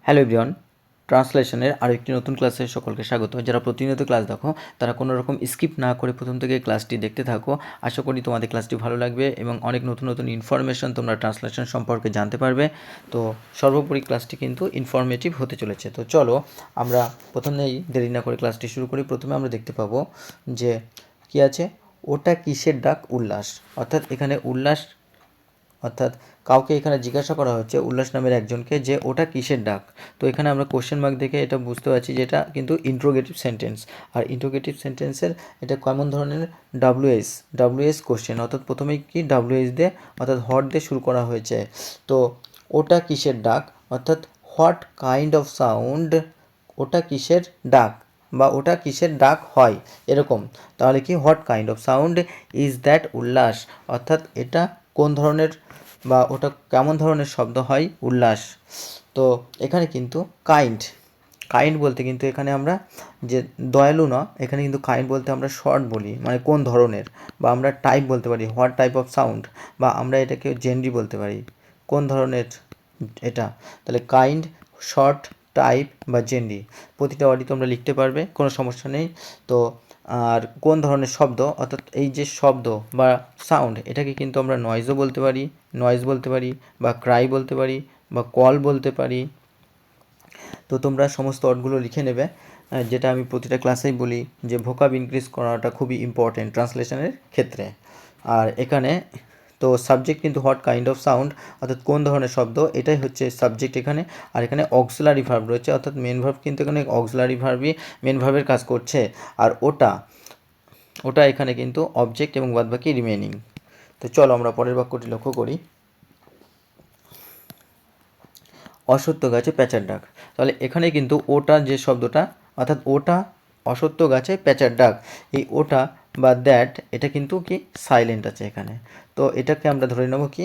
Hello everyone, ট্রান্সলেশনের আরেকটি নতুন ক্লাসে সকলকে স্বাগত। যারা প্রতিনিয়ত ক্লাস দেখো তারা কোনো রকম স্কিপ না করে প্রথম থেকে ক্লাসটি দেখতে থাকো। আশা করি তোমাদের ক্লাসটি ভালো লাগবে এবং অনেক নতুন নতুন ইনফরমেশন তোমরা ট্রান্সলেশন সম্পর্কে জানতে পারবে। তো সর্বোপরি ক্লাসটি কিন্তু ইনফরমেটিভ হতে চলেছে। তো চলো আমরা প্রথমেই দেরি না করে ক্লাসটি শুরু করি। প্রথমে আমরা দেখতে পাবো যে কী আছে, ওটা কিসের ডাক? উল্লাস। অর্থাৎ এখানে উল্লাস, অর্থাৎ কাউকে এখানে জিজ্ঞাসা করা হচ্ছে উল্লাস নামের একজনকে যে ওটা কিসের ডাক। তো এখানে আমরা কোশ্চেন মার্ক দেখে এটা বুঝতে পারছি যে এটা কিন্তু ইন্ট্রোগেটিভ সেন্টেন্স। আর ইন্ট্রোগেটিভ সেন্টেন্সের এটা কেমন ধরনের? ডাব্লিউএস কোশ্চেন, অর্থাৎ প্রথমেই কি ডাব্লিউএস দিয়ে অর্থাৎ হট দিয়ে শুরু করা হয়েছে। তো ওটা কিসের ডাক, অর্থাৎ হোয়াট কাইন্ড অফ সাউন্ড, ওটা কিসের ডাক বা ওটা কিসের ডাক হয় এরকম। তাহলে কি what kind of sound is that উল্লাস, অর্থাৎ এটা কোন ধরনের বা ওটা কেমন ধরনের শব্দ হয়? উল্লাস। তো এখানে কিন্তু কাইন্ড বলতে কিন্তু এখানে আমরা যে দয়ালু না, এখানে কিন্তু কাইন্ড বলতে আমরা শর্ট বলি, মানে কোন ধরনের, বা আমরা টাইপ বলতে পারি হোয়াট টাইপ অফ সাউন্ড, বা আমরা এটাকে জেনরি বলতে পারি কোন ধরনের এটা। তাহলে কাইন্ড, শর্ট, টাইপ বা জেনরি প্রতিটা ওয়ার্ডই তোমরা লিখতে পারবে, কোনো সমস্যা নেই। তো আর কোন ধরনের শব্দ, অর্থাৎ এই যে শব্দ বা সাউন্ড, এটাকে কিন্তু আমরা নয়েজ বলতে পারি বা ক্রাই বলতে পারি বা কল বলতে পারি। তো তোমরা সমস্ত ওয়ার্ডগুলো লিখে নেবে, যেটা আমি প্রতিটা ক্লাসেই বলি যে ভোকাব ইনক্রিজ করাটা খুবই ইম্পর্টেন্ট ট্রান্সলেশনের ক্ষেত্রে। আর এখানে তো সাবজেক্ট কিন্তু হোয়াট কাইন্ড অফ সাউন্ড, অর্থাৎ কোন ধরনের শব্দ, এটাই হচ্ছে সাবজেক্ট এখানে। আর এখানে অক্সিলারি ভার্ব রয়েছে, অর্থাৎ মেন ভার্ব কিন্তু এখানে অক্সিলারি ভার্বই মেন ভার্বের কাজ করছে। আর ওটা এখানে কিন্তু অবজেক্ট এবং বাদবাকি রিমেনিং। তো চলো আমরা পরের বাক্যটি লক্ষ্য করি। অসত্য গাছে প্যাঁচার ডাক। তাহলে এখানে কিন্তু ওটা যে শব্দটা, অর্থাৎ ওটা অসত্য গাছে প্যাঁচার ডাক, এই ওটা বা দ্যাট এটা কিন্তু কি সাইলেন্ট আছে এখানে। তো এটাকে আমরা ধরে নেব কি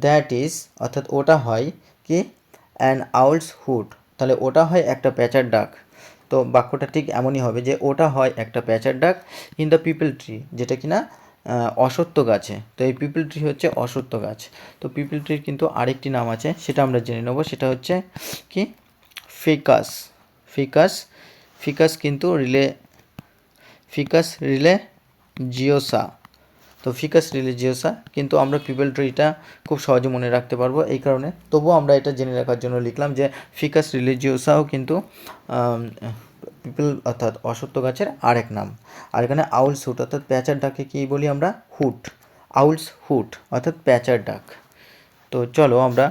দ্যাট ইজ, অর্থাৎ ওটা হয় কি অ্যান আউলস হুড, তাহলে ওটা হয় একটা প্যাঁচার ডাক। তো বাক্যটা ঠিক এমনই হবে যে ওটা হয় একটা প্যাঁচার ডাক ইন দ্য পিপল ট্রি, যেটা কিনা অসত্য গাছে। তো এই পিপল ট্রি হচ্ছে অসত্য গাছ। তো পিপল ট্রির কিন্তু আরেকটি নাম আছে, সেটা আমরা জেনে নেব, সেটা হচ্ছে কি ফিকাস। ফিকাস ফিকাস কিন্তু ফিকাস রিলিজিওসা। তো ফিকাস রিলিজিওসা কিন্তু আমরা পিপল ট্রিটা খুব সহজে মনে রাখতে পারবো, এই কারণে তবুও আমরা এটা জেনে রাখার জন্য লিখলাম যে ফিকাস রিলিজিওসাও কিন্তু পিপল অর্থাৎ অসত্য গাছের আরেক নাম। আর এখানে আউলস হুট, অর্থাৎ প্যাঁচার ডাকে কী বলি আমরা? হুট। আউলস হুট অর্থাৎ প্যাঁচার ডাক। তো চলো আমরা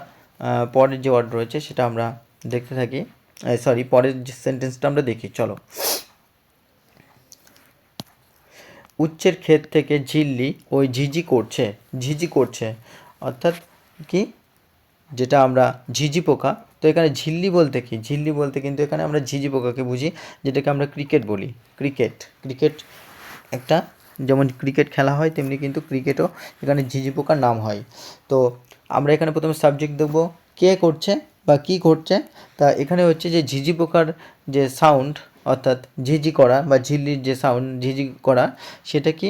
পরের যে ওয়ার্ড রয়েছে সেটা আমরা দেখতে থাকি, পরের যে সেন্টেন্সটা আমরা দেখি। চলো। উচ্চের ক্ষেত থেকে ঝিল্লি ওই ঝিঝি করছে, অর্থাৎ কি যেটা আমরা ঝিঝি পোকা। তো এখানে ঝিল্লি বলতে কি? ঝিল্লি বলতে কিন্তু এখানে আমরা ঝিঝি পোকাকে বুঝি, যেটাকে আমরা ক্রিকেট বলি। ক্রিকেট একটা, যেমন ক্রিকেট খেলা হয় তেমনি কিন্তু ক্রিকেটও এখানে ঝিঝি পোকার নাম হয়। তো আমরা এখানে প্রথমে সাবজেক্ট দেবো কে করছে বা কী করছে। তা এখানে হচ্ছে যে ঝিঝি পোকার যে সাউন্ড, অর্থাৎ ঝিঝি করা বা ঝিল্লির যে সাউন্ড ঝিঝি করা, সেটা কি?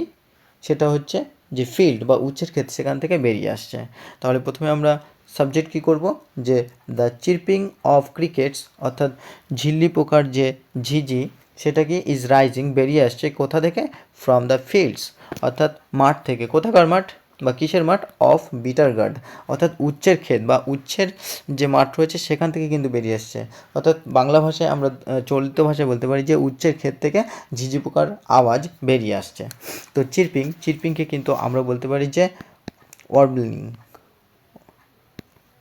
সেটা হচ্ছে যে ফিল্ড বা উচ্চের ক্ষেত, সেখান থেকে বেরিয়ে আসছে। তাহলে প্রথমে আমরা সাবজেক্ট কী করব, যে দ্য চিরপিং অফ ক্রিকেটস, অর্থাৎ ঝিল্লি পোকার যে ঝিঝি সেটা কি ইজ রাইজিং, বেরিয়ে আসছে কোথা থেকে? ফ্রম দ্য ফিল্ডস, অর্থাৎ মাঠ থেকে। কোথাকার মাঠ বা কিসের মাঠ? অফ বিটার গার্ড, অর্থাৎ উচ্চের ক্ষেত বা উচ্চের যে মাঠ রয়েছে সেখান থেকে কিন্তু বেরিয়ে আসছে। অর্থাৎ বাংলা ভাষায় আমরা চলিত ভাষায় বলতে পারি যে উচ্চের ক্ষেত থেকে ঝিঝি পোকার আওয়াজ বেরিয়ে আসছে। তো চিরপিংকে কিন্তু আমরা বলতে পারি যে ওয়ার্বলিং।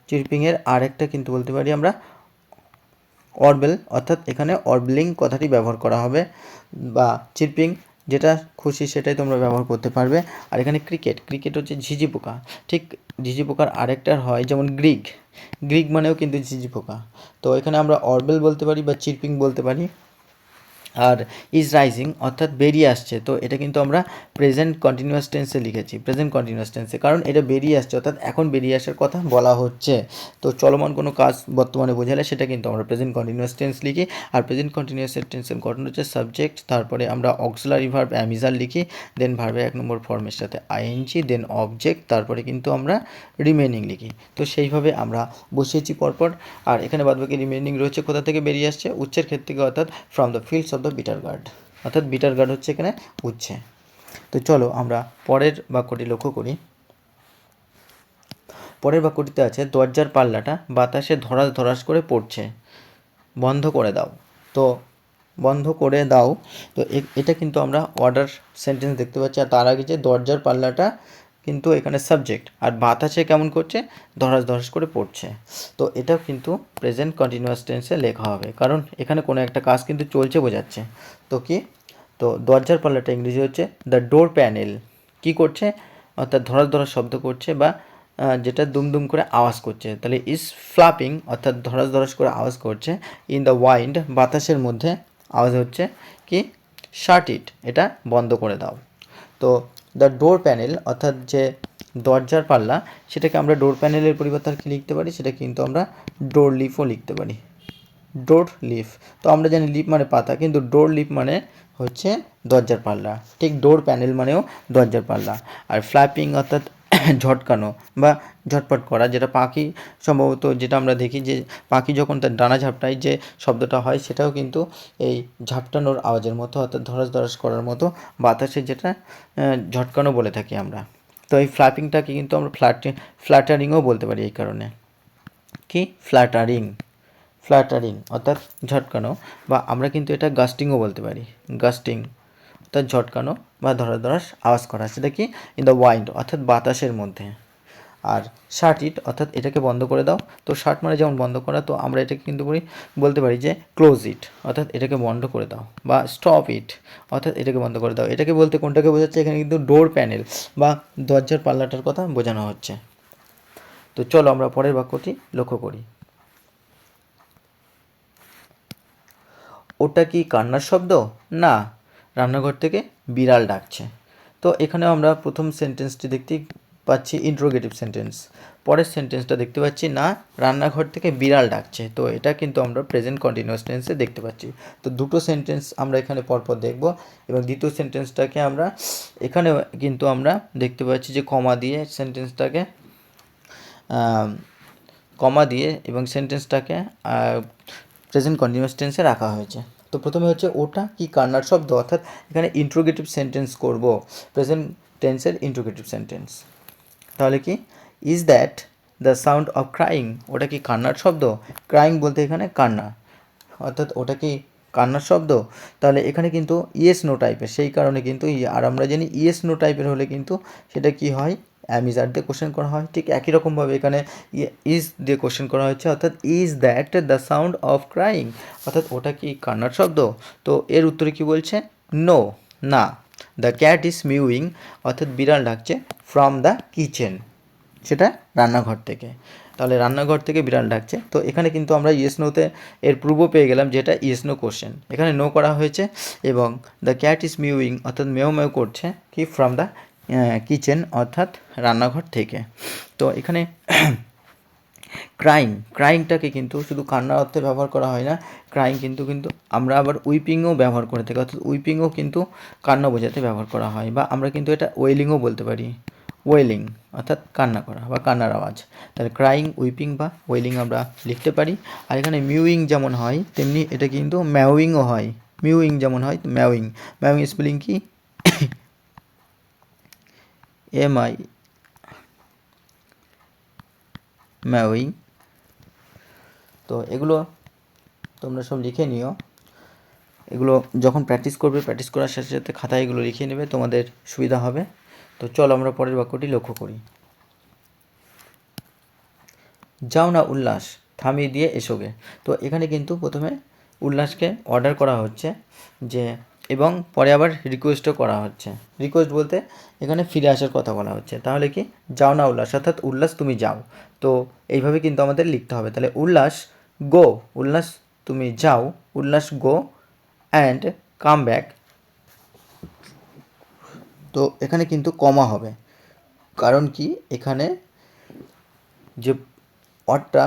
চিরপিংয়ের আরেকটা কিন্তু বলতে পারি আমরা অরবেল, অর্থাৎ এখানে অরবলিং কথাটি ব্যবহার করা হবে, বা চিরপিং যেটা খুশি সেটাই তোমরা ব্যবহার করতে পারবে। আর এখানে ক্রিকেট হচ্ছে ঝিঝি পোকা। ঠিক ঝিঝি পোকার আরেকটার হয় যেমন গ্রিগ মানেও কিন্তু ঝিঝি পোকা। তো এখানে আমরা অরবেল বলতে পারি বা চিরপিং বলতে পারি। আর ইজ রাইজিং অর্থাৎ বেরিয়ে আসছে, তো এটা কিন্তু আমরা প্রেজেন্ট কন্টিনিউয়াস টেন্সে লিখেছি, প্রেজেন্ট কন্টিনিউয়াস টেন্সে, কারণ এটা বেরিয়ে আসছে অর্থাৎ এখন বেরিয়ে আসার কথা বলা হচ্ছে। তো চলমান কোনো কাজ বর্তমানে বোঝালে সেটা কিন্তু আমরা প্রেজেন্ট কন্টিনিউয়াস টেন্স লিখি। আর প্রেজেন্ট কন্টিনিউয়াস টেন্সের গঠন হচ্ছে সাবজেক্ট, তারপরে আমরা অক্সিলারি ভার্ব অ্যামিজার লিখি, দেন ভার্বে 1 নম্বর ফর্মের সাথে আইএনজি, দেন অবজেক্ট, তারপরে কিন্তু আমরা রিমেনিং লিখি। তো সেইভাবে আমরা বসিয়েছি পরপর। আর এখানে বাদবাকি রিমেনিং রয়েছে কোথা থেকে বেরিয়ে আসছে, উচ্চের ক্ষেত্র থেকে, অর্থাৎ from the fields of the bitter gourd, অর্থাৎ বিটার গার্ড হচ্ছে এখানে উচ্ছে। তো চলো আমরা পরের বাক্যটি লক্ষ্য করি। পরের বাক্যটিতে আছে দরজার পাল্লাটা বাতাসে ধরাস ধরাস করে পড়ছে, বন্ধ করে দাও। তো বন্ধ করে দাও, তো এটা কিন্তু আমরা অর্ডার সেন্টেন্স দেখতে পাচ্ছি। আর তার আগে যে দরজার পাল্লাটা কিন্তু এখানে সাবজেক্ট, আর বাতাসে কেমন করছে, ধরাস ধরাস করে পড়ছে। তো এটাও কিন্তু প্রেজেন্ট কন্টিনিউয়াস টেন্সে লেখা হবে, কারণ এখানে কোনো একটা কাজ কিন্তু চলছে বোঝাচ্ছে। তো কি, তো দরজার পাল্লাটা ইংরেজি হচ্ছে দ্য ডোর প্যানেল, কি করছে, অর্থাৎ ধরাস ধরাস শব্দ করছে, বা যেটা দুমদুম করে আওয়াজ করছে, তাহলে ইজ ফ্লাপিং অর্থাৎ ধরাস ধরাস করে আওয়াজ করছে, ইন দ্য ওয়াইন্ড বাতাসের মধ্যে আওয়াজ হচ্ছে কি, শাট ইট এটা বন্ধ করে দাও। তো দ্য ডোর প্যানেল অর্থাৎ যে দরজার পাল্লা, সেটাকে আমরা ডোর প্যানেলের পরিবর্তে আর কি লিখতে পারি, সেটা কিন্তু আমরা ডোর লিফও লিখতে পারি, ডোর লিফ। তো আমরা জানি লিফ মানে পাতা, কিন্তু ডোর লিফ মানে হচ্ছে দরজার পাল্লা, ঠিক ডোর প্যানেল মানেও দরজার পাল্লা। আর ফ্ল্যাপিং অর্থাৎ ঝটকানো বা ঝটপট করা, যেটা পাখি সম্ভবত, যেটা আমরা দেখি যে পাখি যখন তার ডানা ঝাপটায় যে শব্দটা হয়, সেটাও কিন্তু এই ঝাপটানোর আওয়াজের মতো, অর্থাৎ ধরাস ধরাস করার মতো, বাতাসে যেটা ঝটকানো বলে থাকি আমরা। তো এই ফ্ল্যাপিংটাকে কিন্তু আমরা ফ্ল্যাটারিংও বলতে পারি, এই কারণে কি ফ্ল্যাটারিং, ফ্ল্যাটারিং অর্থাৎ ঝটকানো, বা আমরা কিন্তু এটা গাস্টিংও বলতে পারি, গাস্টিং অর্থাৎ ঝটকানো বা ধরাস ধরাস আওয়াজ করা, সেটা কি ইন দ্য ওয়াইন্ড অর্থাৎ বাতাসের মধ্যে। আর শাট ইট অর্থাৎ এটাকে বন্ধ করে দাও। তো শাট মানে যেমন বন্ধ করা, তো আমরা এটাকে কিন্তু বলতে পারি যে ক্লোজ ইট অর্থাৎ এটাকে বন্ধ করে দাও, বা স্টপ ইট অর্থাৎ এটাকে বন্ধ করে দাও। এটাকে বলতে কোনটাকে বোঝাচ্ছে, এখানে কিন্তু ডোর প্যানেল বা দরজার পাল্লাটার কথা বোঝানো হচ্ছে। তো চলো আমরা পরের বাক্যটি লক্ষ্য করি। ওটা কি কান্নার শব্দ? না, রান্নাঘর থেকে বিড়াল ডাকছে। তো এখানেও আমরা প্রথম সেন্টেন্সটি দেখতে পাচ্ছি ইন্ট্রোগেটিভ সেন্টেন্স, পরের সেন্টেন্সটা দেখতে পাচ্ছি না, রান্নাঘর থেকে বিড়াল ডাকছে। তো এটা কিন্তু আমরা প্রেজেন্ট কন্টিনিউয়াস টেন্সে দেখতে পাচ্ছি। তো দুটো সেন্টেন্স আমরা এখানে পরপর দেখব, এবং দ্বিতীয় সেন্টেন্সটাকে আমরা এখানে কিন্তু আমরা দেখতে পাচ্ছি যে কমা দিয়ে সেন্টেন্সটাকে এবং সেন্টেন্সটাকে প্রেজেন্ট কন্টিনিউয়াস টেন্সে রাখা হয়েছে। তো প্রথমে হচ্ছে ওটা কি কান্নার শব্দ, অর্থাৎ এখানে ইন্ট্রোগেটিভ সেন্টেন্স করব, প্রেজেন্ট টেন্সের ইন্ট্রোগেটিভ সেন্টেন্স। তাহলে কি, is that the sound of crying, ওটা কি কান্নার শব্দ? ক্রাইং বলতে এখানে কান্না, অর্থাৎ ওটা কি কান্নার শব্দ। তাহলে এখানে কিন্তু ইয়েস নো টাইপের, সেই কারণে কিন্তু আর আমরা জানি ইয়েস নো টাইপের হলে কিন্তু সেটা কি হয়, অ্যামিজার দিয়ে কোশ্চেন করা হয়। ঠিক একই রকমভাবে এখানে ইজ দিয়ে কোশ্চেন করা হয়েছে, অর্থাৎ is that the sound of crying, অর্থাৎ ওটা কি কান্নার শব্দ। তো এর উত্তরে কি বলছে, নো, না। দ্য ক্যাট ইজ মিউইং অর্থাৎ বিড়াল ডাকছে, ফ্রম দ্য কিচেন সেটা রান্নাঘর থেকে। তাহলে রান্নাঘর থেকে বিড়াল ডাকছে। তো এখানে কিন্তু আমরা ইয়েস নোতে এর পূর্ব পেয়ে গেলাম, যেটা ইয়েস নো কোশ্চেন, এখানে নো করা হয়েছে। এবং দ্য ক্যাট ইজ মিউইং অর্থাৎ মেও মেও করছে, কি ফ্রম দ্য কিচেন অর্থাৎ রান্নাঘর থেকে। তো এখানে ক্রাইংটাকে কিন্তু শুধু কান্নার অর্থে ব্যবহার করা হয় না, ক্রাইং কিন্তু আমরা আবার উইপিংও ব্যবহার করে থাকি, অর্থাৎ উইপিংও কিন্তু কান্না বোঝাতে ব্যবহার করা হয়, বা আমরা কিন্তু এটা ওয়েলিংও বলতে পারি, ওয়েলিং অর্থাৎ কান্না করা বা কান্নার আওয়াজ। তাহলে ক্রাইং, উইপিং বা ওয়েলিং আমরা লিখতে পারি। আর এখানে মিউইং যেমন হয় তেমনি এটা কিন্তু ম্যাউইংও হয়, মিউইং যেমন হয় ম্যাউইং, ম্যাউইং স্পেলিং কি MI, ম্যাউইং। তো এগুলো তোমরা সব লিখে নিও, এগুলো যখন প্র্যাকটিস করবে, প্র্যাকটিস করার সাথে সাথে খাতায় এগুলো লিখে নেবে, তোমাদের সুবিধা হবে। তো চলো আমরা পরের বাক্যটি লক্ষ্য করি। যাও না উল্লাস, থামিয়ে দিয়ে এসোগে। তো এখানে কিন্তু প্রথমে উল্লাসকে অর্ডার করা হচ্ছে যে, এবং পরে আবার রিকোয়েস্টও করা হচ্ছে। রিকোয়েস্ট বলতে এখানে ফিরে আসার কথা বলা হচ্ছে। তাহলে কি, যাও না উল্লাস অর্থাৎ উল্লাস তুমি যাও। তো এইভাবে কিন্তু আমাদের লিখতে হবে। তাহলে উল্লাস গো, উল্লাস তুমি যাও, উল্লাস গো, অ্যান্ড কাম ব্যাক, তো এখানে কিন্তু কমা হবে, কারণ কি এখানে যে ওয়ার্ডটা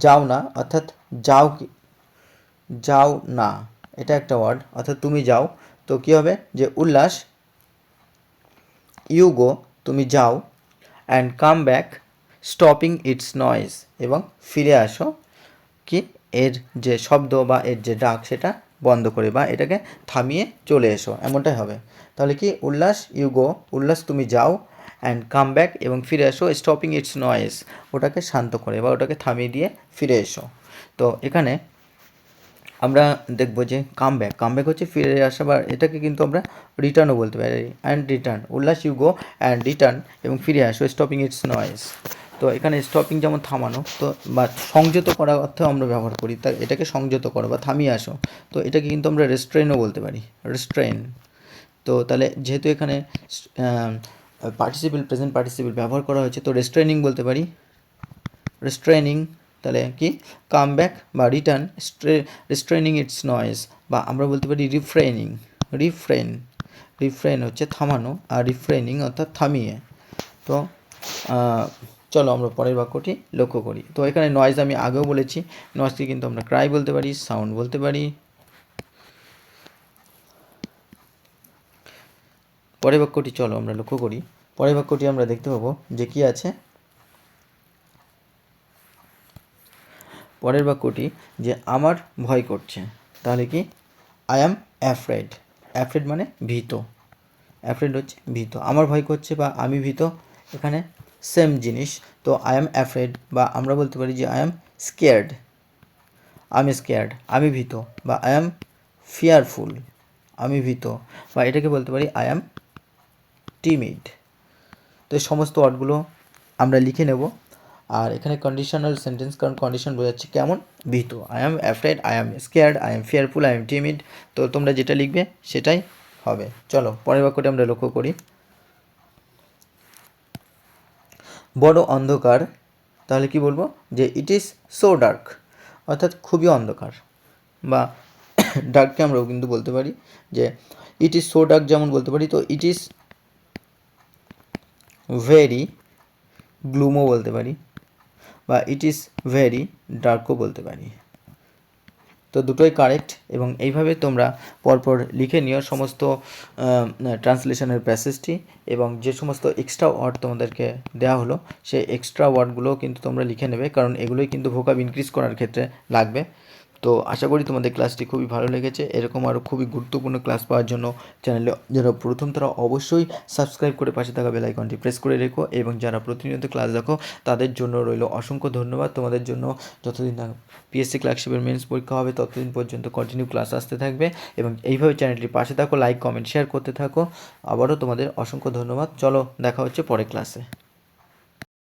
যাও না অর্থাৎ যাও না, এটা একটা ওয়ার্ড, অর্থাৎ তুমি যাও, তো কী হবে যে উল্লাস ইউ গো, তুমি যাও, and come back stopping its noise, এবং ফিরে আসো কি এর যে শব্দ বা এর যে ডাক সেটা বন্ধ করে বা এটাকে থামিয়ে চলে এসো, এমনটাই হবে। তাহলে কি উল্লাস ইউ গো, উল্লাস তুমি যাও, অ্যান্ড কাম ব্যাক এবং ফিরে এসো স্টপিং ইটস নয়েজ, ওটাকে শান্ত করে বা ওটাকে থামিয়ে দিয়ে ফিরে এসো। তো এখানে আমরা দেখব যে কাম ব্যাক হচ্ছে ফিরে আসা, বা এটাকে কিন্তু আমরা রিটার্নও বলতে পারি, অ্যান্ড রিটার্ন, উল্লাস ইউ গো অ্যান্ড রিটার্ন এবং ফিরে আসো স্টপিং ইটস নয়েজ। তো এখানে স্টপিং যেমন থামানো, তো বা সংযত করার অর্থেও আমরা ব্যবহার করি, তা এটাকে সংযত করো বা থামিয়ে আসো, তো এটাকে কিন্তু আমরা রেস্ট্রেনও বলতে পারি, রেস্ট্রেন। তো তাহলে যেহেতু এখানে প্রেজেন্ট পার্টিসিপেল ব্যবহার করা হয়েছে, তো রেস্ট্রেনিং বলতে পারি, রেস্ট্রেনিং। তাহলে কি কাম ব্যাক বা রিটার্ন রেস্ট্রেনিং ইটস নয়েজ, বা আমরা বলতে পারি রিফ্রেনিং, রিফ্রেন হচ্ছে থামানো, আর রিফ্রেনিং অর্থাৎ থামিয়ে। তো চলো আমরা পরের বাক্যটি লক্ষ্য করি। তো এখানে নয়েজ আমি আগেও বলেছি, নয়েজকে কিন্তু আমরা ক্রাই বলতে পারি, সাউন্ড বলতে পারি। পরের বাক্যটি চলো আমরা লক্ষ্য করি। পরের বাক্যটি আমরা দেখতে পাবো যে কি আছে। পরের বাক্যটি যে আমার ভয় করছে, তাহলে কি আই অ্যাম অ্যাফ্রেড, অ্যাফ্রেড মানে ভীত, অ্যাফ্রেড হচ্ছে ভীত, আমার ভয় করছে বা আমি ভীত, এখানে সেম জিনিস। তো আই অ্যাম অ্যাফ্রেড, বা আমরা বলতে পারি যে আই অ্যাম স্কেয়ার্ড, আমি ভীত, বা আই অ্যাম ফিয়ারফুল, আমি ভীত, বা এটাকে বলতে পারি আই অ্যাম টিমিড। তো এই সমস্ত ওয়ার্ডগুলো আমরা লিখে নেব। আর এখানে কন্ডিশনাল সেন্টেন্স, কারণ কন্ডিশন বোঝাচ্ছে কেমন, ভীত, I am afraid, I am scared, I am fearful, I am timid. তো তোমরা যেটা লিখবে সেটাই হবে। চলো পরের বাক্যটি আমরা লক্ষ্য করি। বড় অন্ধকার, তাহলে কি বলবো যে ইট ইজ সো ডার্ক, অর্থাৎ খুবই অন্ধকার, বা ডার্ককে আমরাও কিন্তু বলতে পারি যে ইট ইজ সো ডার্ক, যেমন বলতে পারি। তো ইট ইজ ভেরি গ্লুমও বলতে পারি, বা ইট ইজ ভেরি ডার্কও বলতে পারি। তো দুটোই কারেক্ট, এবং এইভাবে তোমরা পরপর লিখে নিও সমস্ত ট্রান্সলেশনের প্যাসেজটি, এবং যে সমস্ত এক্সট্রা ওয়ার্ড তোমাদেরকে দেওয়া হলো সেই এক্সট্রা ওয়ার্ডগুলোও কিন্তু তোমরা লিখে নেবে, কারণ এগুলোই কিন্তু ভোকাব ইনক্রিজ করার ক্ষেত্রে লাগবে। তো আশা করি তোমাদের ক্লাসটি খুবই ভালো লেগেছে। এরকম আরও খুবই গুরুত্বপূর্ণ ক্লাস পাওয়ার জন্য চ্যানেলে যারা প্রথম তারা অবশ্যই সাবস্ক্রাইব করে পাশে থাকা বেল আইকনটি প্রেস করে রেখো, এবং যারা প্রতিনিয়ত ক্লাস দেখো তাদের জন্য রইল অসংখ্য ধন্যবাদ। তোমাদের জন্য যতদিন না পিএসসি ক্লার্কশিপের মেন্স পরীক্ষা হবে ততদিন পর্যন্ত কন্টিনিউ ক্লাস আসতে থাকবে, এবং এইভাবে চ্যানেলটির পাশে থাকো, লাইক কমেন্ট শেয়ার করতে থাকো। আবারও তোমাদের অসংখ্য ধন্যবাদ। চলো দেখা হচ্ছে পরের ক্লাসে।